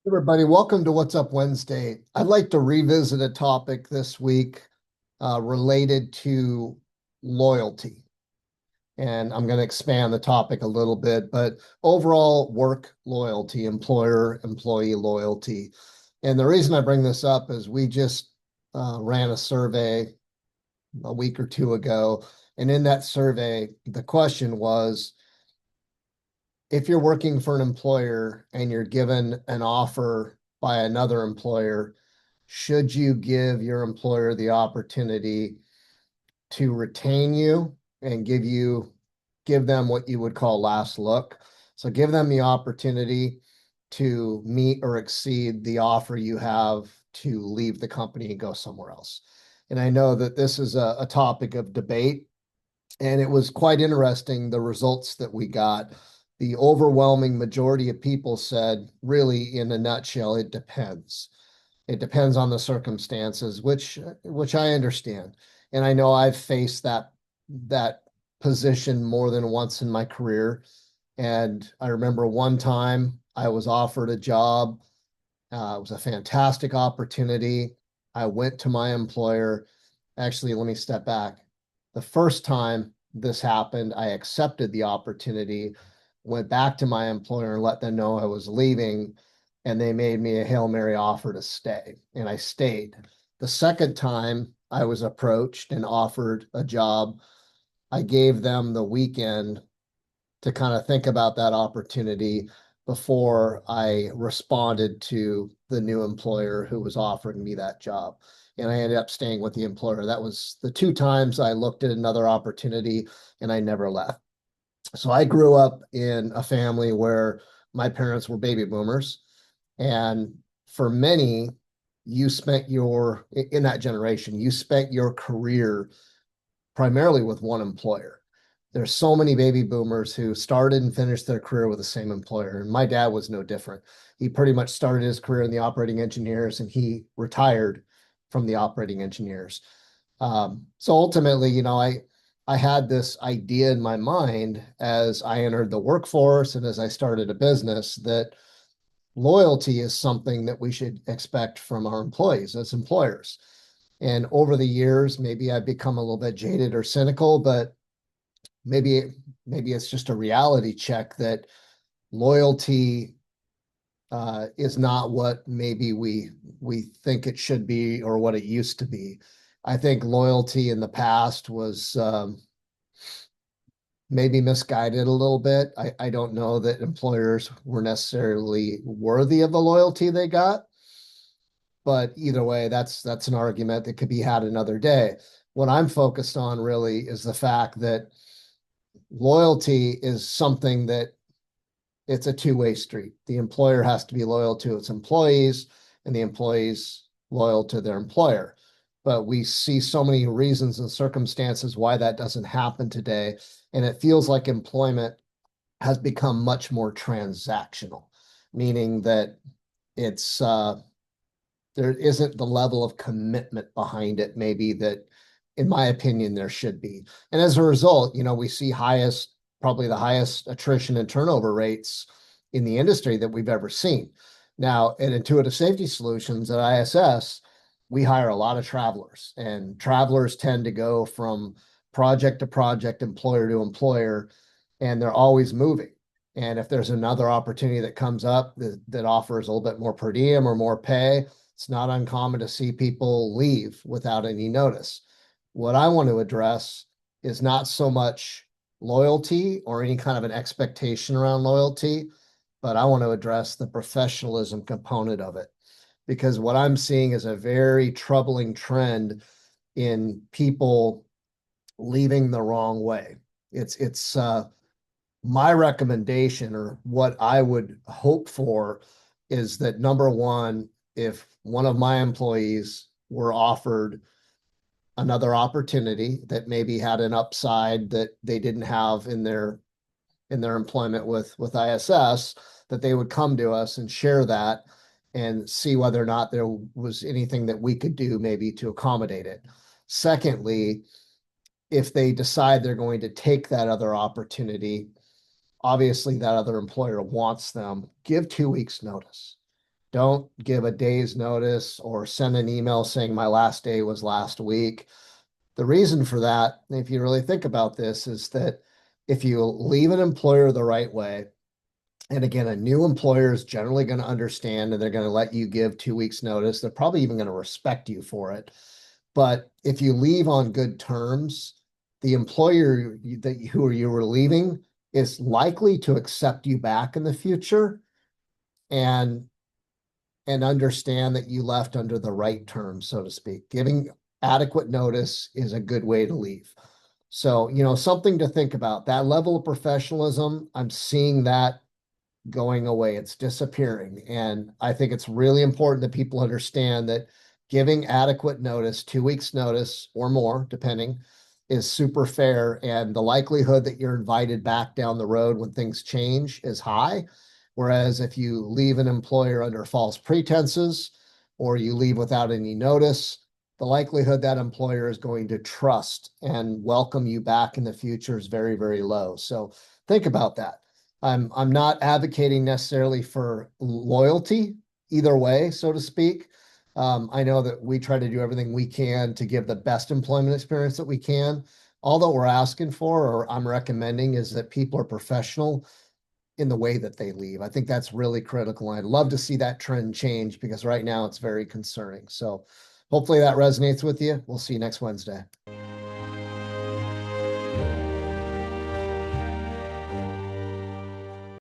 Everybody, welcome to What's Up Wednesday. I'd like to revisit a topic this week related to loyalty. And I'm going to expand the topic a little bit, but overall work loyalty, employer employee loyalty. And the reason I bring this up is we just ran a survey a week or two ago. And in that survey, the question was, if you're working for an employer and you're given an offer by another employer, should you give your employer the opportunity to retain you and give them what you would call last look? So give them the opportunity to meet or exceed the offer you have to leave the company and go somewhere else. And I know that this is a topic of debate, and it was quite interesting, the results that we got. The overwhelming majority of people said, really, in a nutshell, it depends. It depends on the circumstances, which I understand. And I know I've faced that position more than once in my career. And I remember one time I was offered a job. It was a fantastic opportunity. I went to my employer. Actually, let me step back. The first time this happened, I accepted the opportunity, went back to my employer and let them know I was leaving, and they made me a Hail Mary offer to stay, and I stayed. The second time I was approached and offered a job, I gave them the weekend to kind of think about that opportunity before I responded to the new employer who was offering me that job. And I ended up staying with the employer. That was the two times I looked at another opportunity and I never left. So I grew up in a family where my parents were baby boomers. And for many, in that generation, you spent your career primarily with one employer. There's so many baby boomers who started and finished their career with the same employer. And my dad was no different. He pretty much started his career in the operating engineers and he retired from the operating engineers. So ultimately, I had this idea in my mind as I entered the workforce and as I started a business that loyalty is something that we should expect from our employees as employers. And over the years, maybe I've become a little bit jaded or cynical, but maybe maybe it's just a reality check that loyalty is not what maybe we think it should be or what it used to be. I think loyalty in the past was maybe misguided a little bit. I don't know that employers were necessarily worthy of the loyalty they got, but either way, that's an argument that could be had another day. What I'm focused on really is the fact that loyalty is something that it's a two-way street. The employer has to be loyal to its employees, and the employees loyal to their employer. But we see so many reasons and circumstances why that doesn't happen today. And it feels like employment has become much more transactional, meaning that it's there isn't the level of commitment behind it, maybe that, in my opinion, there should be. And as a result, we see probably the highest attrition and turnover rates in the industry that we've ever seen. Now, at Intuitive Safety Solutions at ISS, we hire a lot of travelers, and travelers tend to go from project to project, employer to employer, and they're always moving. And if there's another opportunity that comes up that offers a little bit more per diem or more pay, it's not uncommon to see people leave without any notice. What I want to address is not so much loyalty or any kind of an expectation around loyalty, but I want to address the professionalism component of it. Because what I'm seeing is a very troubling trend in people leaving the wrong way. It's my recommendation, or what I would hope for, is that number one, if one of my employees were offered another opportunity that maybe had an upside that they didn't have in their employment with ISS, that they would come to us and share that and see whether or not there was anything that we could do maybe to accommodate it. Secondly, if they decide they're going to take that other opportunity, obviously that other employer wants them, give 2 weeks notice. Don't give a day's notice or send an email saying my last day was last week. The reason for that, if you really think about this, is that if you leave an employer the right way, and again, a new employer is generally going to understand and they're going to let you give 2 weeks notice. They're probably even going to respect you for it. But if you leave on good terms, the employer who you were leaving is likely to accept you back in the future and understand that you left under the right terms, so to speak. Giving adequate notice is a good way to leave. So, something to think about. That level of professionalism, I'm seeing that going away. It's disappearing. And I think it's really important that people understand that giving adequate notice, 2 weeks notice or more, depending, is super fair. And the likelihood that you're invited back down the road when things change is high. Whereas if you leave an employer under false pretenses or you leave without any notice, the likelihood that employer is going to trust and welcome you back in the future is very, very low. So think about that. I'm not advocating necessarily for loyalty either way, so to speak. I know that we try to do everything we can to give the best employment experience that we can. All that we're asking for, or I'm recommending, is that people are professional in the way that they leave. I think that's really critical. I'd love to see that trend change because right now it's very concerning. So hopefully that resonates with you. We'll see you next Wednesday.